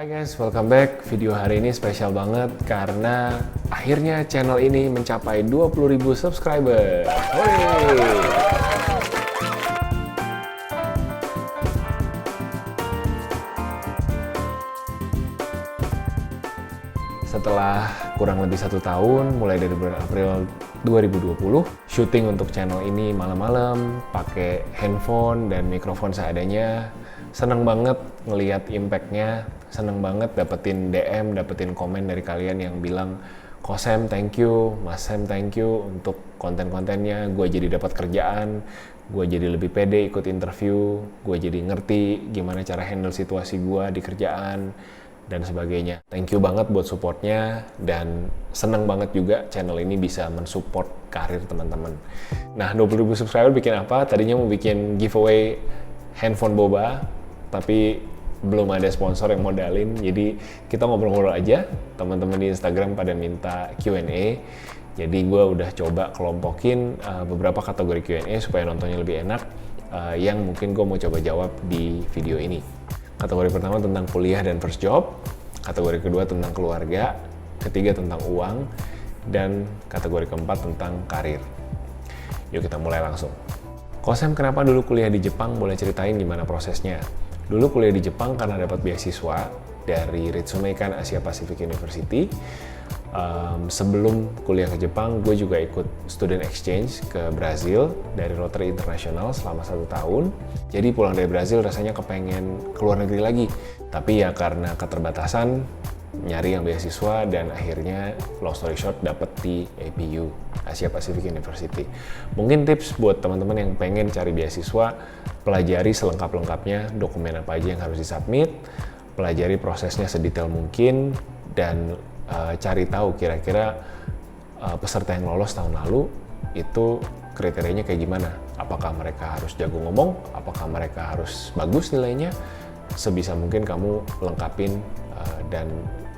Hai guys, welcome back. Video hari ini spesial banget karena akhirnya channel ini mencapai 20.000 subscriber. Hore! Setelah kurang lebih 1 tahun, mulai dari bulan April 2020, syuting untuk channel ini malam-malam, pakai handphone dan mikrofon seadanya. Seneng banget ngelihat impact-nya, seneng banget dapetin DM, dapetin komen dari kalian yang bilang, "Ko Sam, thank you, Mas Sam, thank you untuk konten-kontennya, gue jadi dapat kerjaan, gue jadi lebih pede ikut interview, gue jadi ngerti gimana cara handle situasi gue di kerjaan, dan sebagainya." Thank you banget buat supportnya, dan seneng banget juga channel ini bisa mensupport karir teman-teman. Nah, 20.000 subscriber bikin apa? Tadinya mau bikin giveaway handphone boba, tapi belum ada sponsor yang modalin, jadi kita ngobrol-ngobrol aja. Teman-teman di Instagram pada minta Q&A, jadi gue udah coba kelompokin beberapa kategori Q&A supaya nontonnya lebih enak, yang mungkin gue mau coba jawab di video ini. Kategori pertama tentang kuliah dan first job, kategori kedua tentang keluarga, ketiga tentang uang, dan kategori keempat tentang karir. Yuk kita mulai langsung. Ko Sam, kenapa dulu kuliah di Jepang? Boleh ceritain gimana prosesnya? Dulu kuliah di Jepang karena dapat beasiswa dari Ritsumeikan Asia Pacific University. Sebelum kuliah ke Jepang, gue juga ikut student exchange ke Brazil dari Rotary International selama 1 tahun. Jadi pulang dari Brazil rasanya kepengen keluar negeri lagi. Tapi ya karena keterbatasan, nyari yang beasiswa, dan akhirnya long story short dapet di APU, Asia Pacific University. Mungkin tips buat teman-teman yang pengen cari beasiswa, pelajari selengkap-lengkapnya dokumen apa aja yang harus disubmit, pelajari prosesnya sedetail mungkin, dan cari tahu kira-kira peserta yang lolos tahun lalu itu kriterianya kayak gimana. Apakah mereka harus jago ngomong, apakah mereka harus bagus nilainya. Sebisa mungkin kamu lengkapin dan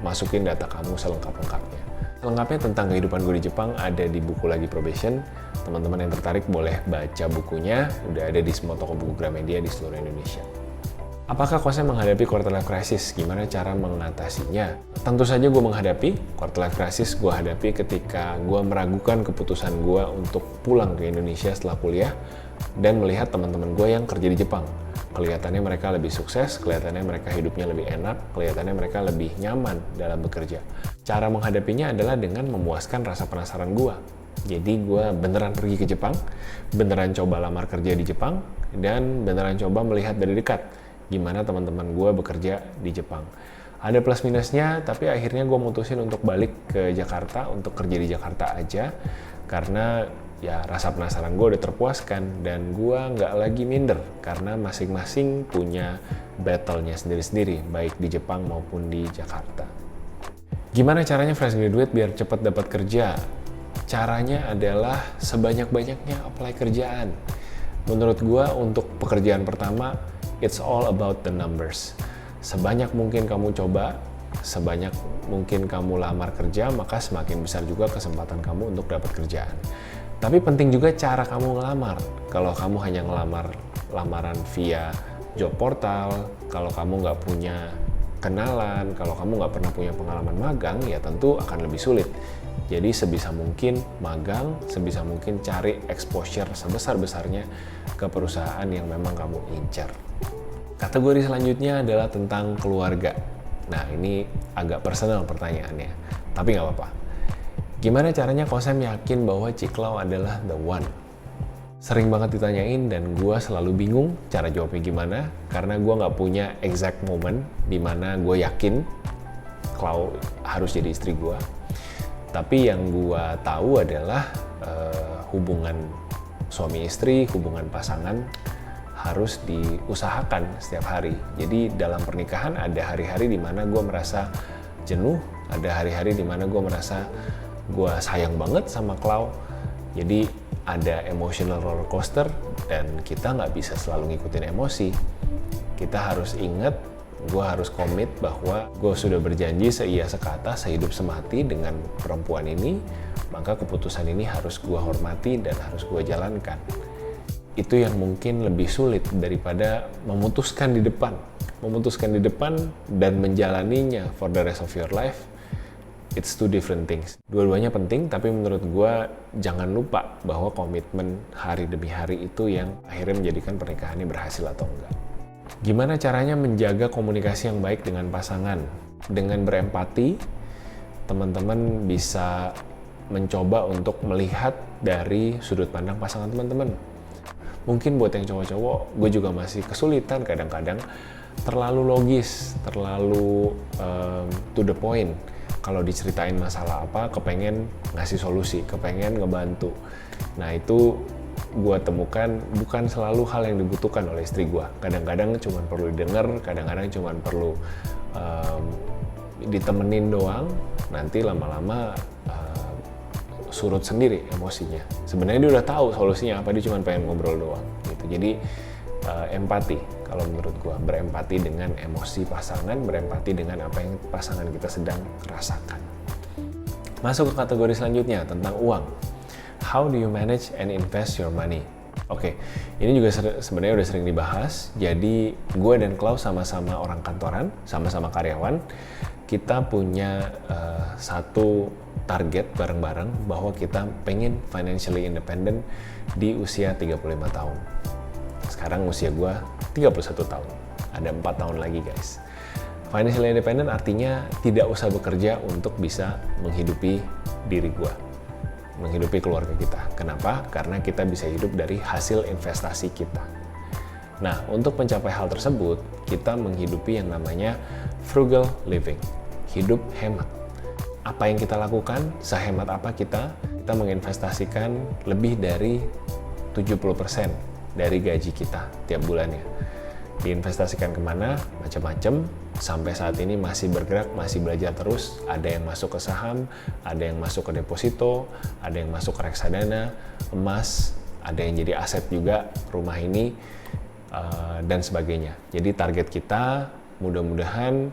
masukin data kamu selengkap-lengkapnya. Selengkapnya tentang kehidupan gue di Jepang ada di buku Lagi Probation. Teman-teman yang tertarik boleh baca bukunya, udah ada di semua toko buku Gramedia di seluruh Indonesia. Apakah Ko Sam menghadapi quarter life crisis? Gimana cara mengatasinya? Tentu saja gue menghadapi quarter life crisis. Gue hadapi ketika gue meragukan keputusan gue untuk pulang ke Indonesia setelah kuliah dan melihat teman-teman gue yang kerja di Jepang. Kelihatannya mereka lebih sukses, kelihatannya mereka hidupnya lebih enak, kelihatannya mereka lebih nyaman dalam bekerja. Cara menghadapinya adalah dengan memuaskan rasa penasaran gue. Jadi gue beneran pergi ke Jepang, beneran coba lamar kerja di Jepang, dan beneran coba melihat dari dekat gimana teman-teman gue bekerja di Jepang. Ada plus minusnya, tapi akhirnya gue mutusin untuk balik ke Jakarta, untuk kerja di Jakarta aja, karena ya rasa penasaran gue udah terpuaskan, dan gue nggak lagi minder, karena masing-masing punya battle-nya sendiri-sendiri, baik di Jepang maupun di Jakarta. Gimana caranya fresh graduate biar cepat dapat kerja? Caranya adalah sebanyak-banyaknya apply kerjaan. Menurut gue untuk pekerjaan pertama, it's all about the numbers. Sebanyak mungkin kamu coba, sebanyak mungkin kamu lamar kerja, maka semakin besar juga kesempatan kamu untuk dapat kerjaan. Tapi penting juga cara kamu ngelamar. Kalau kamu hanya ngelamar lamaran via job portal, kalau kamu nggak punya kenalan, kalau kamu nggak pernah punya pengalaman magang, ya tentu akan lebih sulit. Jadi sebisa mungkin magang, sebisa mungkin cari exposure sebesar-besarnya ke perusahaan yang memang kamu incar. Kategori selanjutnya adalah tentang keluarga. Nah, ini agak personal pertanyaannya, tapi nggak apa-apa. Gimana caranya Ko Sam yakin bahwa Ciklau adalah the one? Sering banget ditanyain dan gue selalu bingung cara jawabnya gimana, karena gue nggak punya exact moment di mana gue yakin Klau harus jadi istri gue. Tapi yang gue tahu adalah hubungan suami istri, hubungan pasangan harus diusahakan setiap hari. Jadi dalam pernikahan ada hari-hari di mana gue merasa jenuh, ada hari-hari di mana gue merasa gue sayang banget sama Klau. Jadi ada emotional roller coaster, dan kita nggak bisa selalu ngikutin emosi. Kita harus ingat, gue harus komit bahwa gue sudah berjanji seia sekata, sehidup semati dengan perempuan ini, maka keputusan ini harus gue hormati dan harus gue jalankan. itu yang mungkin lebih sulit daripada memutuskan di depan. Memutuskan di depan dan menjalaninya for the rest of your life, it's two different things. Dua-duanya penting, tapi menurut gue jangan lupa bahwa komitmen hari demi hari itu yang akhirnya menjadikan pernikahan ini berhasil atau enggak. Gimana caranya menjaga komunikasi yang baik dengan pasangan? Dengan berempati, teman-teman bisa mencoba untuk melihat dari sudut pandang pasangan teman-teman. Mungkin buat yang cowok-cowok, gue juga masih kesulitan kadang-kadang terlalu logis, terlalu to the point. Kalau diceritain masalah apa, kepengen ngasih solusi, kepengen ngebantu. Nah itu gue temukan bukan selalu hal yang dibutuhkan oleh istri gue. Kadang-kadang cuma perlu didengar, kadang-kadang cuma perlu ditemenin doang. Nanti lama-lama surut sendiri emosinya. Sebenarnya dia udah tahu solusinya apa, dia cuma pengen ngobrol doang. Gitu. Jadi empati, kalau menurut gue, berempati dengan emosi pasangan, berempati dengan apa yang pasangan kita sedang rasakan. Masuk ke kategori selanjutnya tentang uang. How do you manage and invest your money? Oke, ini juga sebenarnya udah sering dibahas. Jadi gue dan Klaus sama-sama orang kantoran, sama-sama karyawan. Kita punya satu target bareng-bareng bahwa kita pengen financially independent di usia 35 tahun. Sekarang usia gue 31 tahun. Ada 4 tahun lagi guys. Financially independent artinya tidak usah bekerja untuk bisa menghidupi diri gue. Menghidupi keluarga kita. Kenapa? Karena kita bisa hidup dari hasil investasi kita. Nah, untuk mencapai hal tersebut, kita menghidupi yang namanya frugal living. Hidup hemat. Apa yang kita lakukan, sehemat apa kita menginvestasikan lebih dari 70% dari gaji kita tiap bulannya. Diinvestasikan kemana? Macam-macam. Sampai saat ini masih bergerak, masih belajar terus. Ada yang masuk ke saham, ada yang masuk ke deposito, ada yang masuk ke reksadana, emas, ada yang jadi aset juga, rumah ini, dan sebagainya. Jadi target kita mudah-mudahan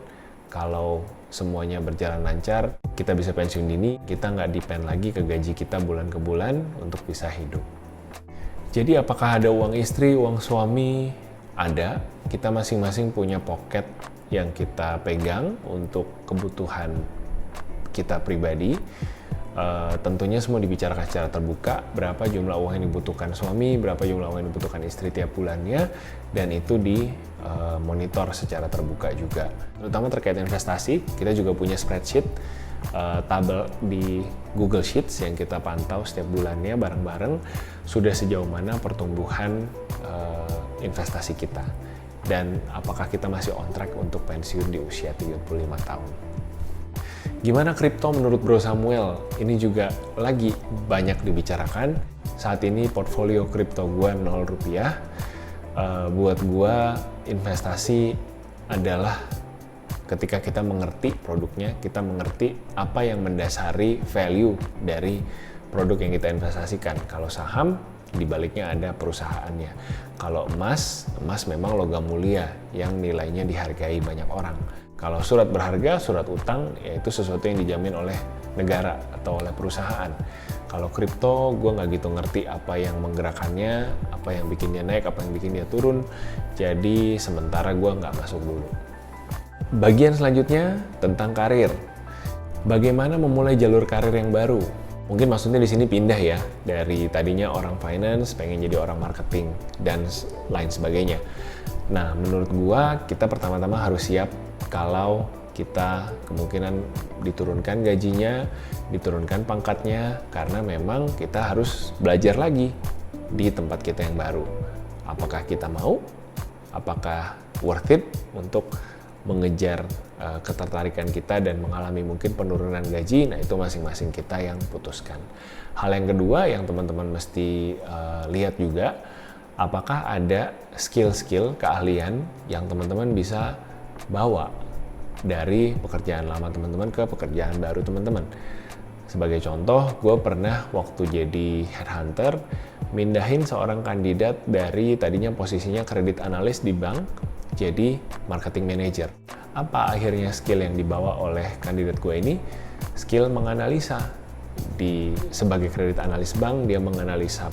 kalau semuanya berjalan lancar, kita bisa pensiun dini, kita nggak depend lagi ke gaji kita bulan ke bulan untuk bisa hidup. Jadi apakah ada uang istri, uang suami? Ada. Kita masing-masing punya pocket yang kita pegang untuk kebutuhan kita pribadi. Tentunya semua dibicarakan secara terbuka, berapa jumlah uang yang dibutuhkan suami, berapa jumlah uang yang dibutuhkan istri tiap bulannya, dan itu dimonitor secara terbuka juga. Terutama terkait investasi, kita juga punya spreadsheet, tabel di Google Sheets yang kita pantau setiap bulannya bareng-bareng sudah sejauh mana pertumbuhan investasi kita dan apakah kita masih on track untuk pensiun di usia 35 tahun. Gimana kripto menurut Bro Samuel? Ini juga lagi banyak dibicarakan. Saat ini portfolio kripto gue 0 rupiah. Buat gue investasi adalah ketika kita mengerti produknya, kita mengerti apa yang mendasari value dari produk yang kita investasikan. Kalau saham, di baliknya ada perusahaannya. Kalau emas memang logam mulia yang nilainya dihargai banyak orang. Kalau surat berharga, surat utang, yaitu sesuatu yang dijamin oleh negara atau oleh perusahaan. Kalau kripto, gue nggak gitu ngerti apa yang menggerakkannya, apa yang bikin dia naik, apa yang bikin dia turun. Jadi sementara gue nggak masuk dulu. Bagian selanjutnya tentang karir. Bagaimana memulai jalur karir yang baru? Mungkin maksudnya di sini pindah ya, dari tadinya orang finance pengen jadi orang marketing dan lain sebagainya. Nah, menurut gua kita pertama-tama harus siap kalau kita kemungkinan diturunkan gajinya, diturunkan pangkatnya, karena memang kita harus belajar lagi di tempat kita yang baru. Apakah kita mau? Apakah worth it untuk mengejar ketertarikan kita dan mengalami mungkin penurunan gaji? Nah, itu masing-masing kita yang putuskan. Hal yang kedua yang teman-teman mesti lihat juga, apakah ada skill-skill, keahlian yang teman-teman bisa bawa dari pekerjaan lama teman-teman ke pekerjaan baru teman-teman. Sebagai contoh, gue pernah waktu jadi headhunter mindahin seorang kandidat dari tadinya posisinya kredit analis di bank jadi marketing manager. Apa akhirnya skill yang dibawa oleh kandidat gue ini? Skill menganalisa. Sebagai kredit analis bank, dia menganalisa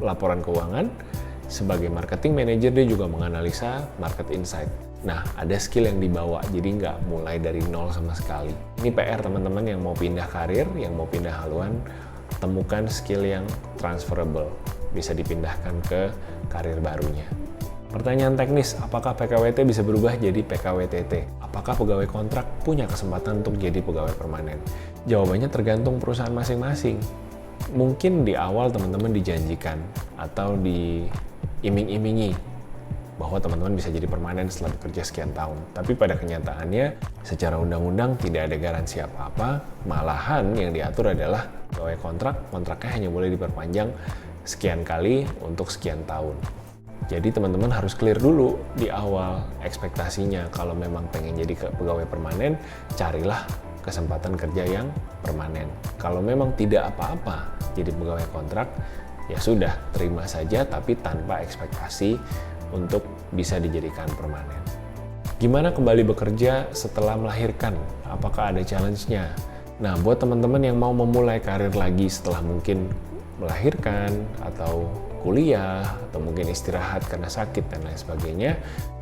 laporan keuangan, Sebagai marketing manager, dia juga menganalisa market insight. Nah, ada skill yang dibawa, jadi nggak mulai dari nol sama sekali. Ini PR teman-teman yang mau pindah karir, yang mau pindah haluan, temukan skill yang transferable, bisa dipindahkan ke karir barunya. Pertanyaan teknis, apakah PKWT bisa berubah jadi PKWTT? Apakah pegawai kontrak punya kesempatan untuk jadi pegawai permanen? Jawabannya tergantung perusahaan masing-masing. Mungkin di awal teman-teman dijanjikan atau diiming-imingi bahwa teman-teman bisa jadi permanen setelah bekerja sekian tahun. Tapi pada kenyataannya, secara undang-undang tidak ada garansi apa-apa. Malahan yang diatur adalah pegawai kontraknya hanya boleh diperpanjang sekian kali untuk sekian tahun. Jadi teman-teman harus clear dulu di awal ekspektasinya. Kalau memang pengen jadi pegawai permanen, carilah kesempatan kerja yang permanen. Kalau memang tidak apa-apa jadi pegawai kontrak, ya sudah, terima saja tapi tanpa ekspektasi untuk bisa dijadikan permanen. Gimana kembali bekerja setelah melahirkan? Apakah ada challenge-nya? Nah, buat teman-teman yang mau memulai karir lagi setelah mungkin melahirkan atau kuliah atau mungkin istirahat karena sakit dan lain sebagainya,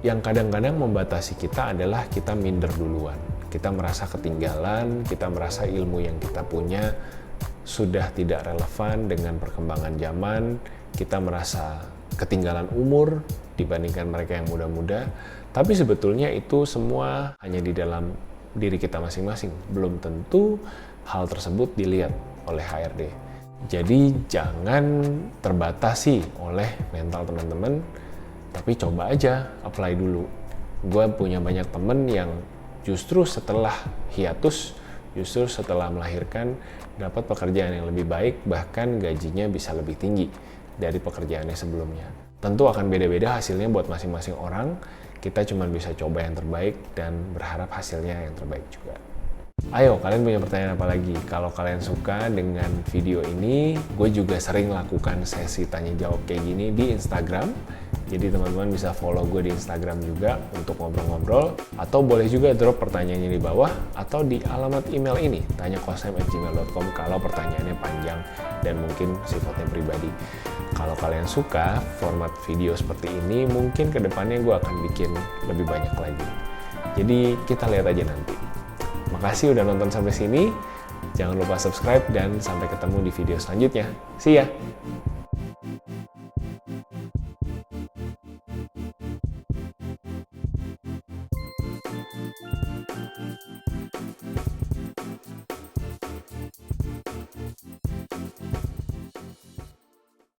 yang kadang-kadang membatasi kita adalah kita minder duluan. Kita merasa ketinggalan, kita merasa ilmu yang kita punya sudah tidak relevan dengan perkembangan zaman, kita merasa ketinggalan umur dibandingkan mereka yang muda-muda, tapi sebetulnya itu semua hanya di dalam diri kita masing-masing. Belum tentu hal tersebut dilihat oleh HRD. Jadi jangan terbatasi oleh mental teman-teman, tapi coba aja apply dulu. Gue punya banyak temen yang justru setelah hiatus, justru setelah melahirkan, dapat pekerjaan yang lebih baik, bahkan gajinya bisa lebih tinggi dari pekerjaannya sebelumnya. Tentu akan beda-beda hasilnya buat masing-masing orang, kita cuma bisa coba yang terbaik dan berharap hasilnya yang terbaik juga. Ayo, kalian punya pertanyaan apa lagi? Kalau kalian suka dengan video ini, gue juga sering lakukan sesi tanya jawab kayak gini di Instagram. Jadi teman-teman bisa follow gue di Instagram juga untuk ngobrol-ngobrol. Atau boleh juga drop pertanyaannya di bawah atau di alamat email ini, tanyakosem@gmail.com kalau pertanyaannya panjang dan mungkin sifatnya pribadi. Kalau kalian suka format video seperti ini, mungkin kedepannya gue akan bikin lebih banyak lagi. Jadi kita lihat aja nanti. Makasih udah nonton sampai sini. Jangan lupa subscribe dan sampai ketemu di video selanjutnya. See ya!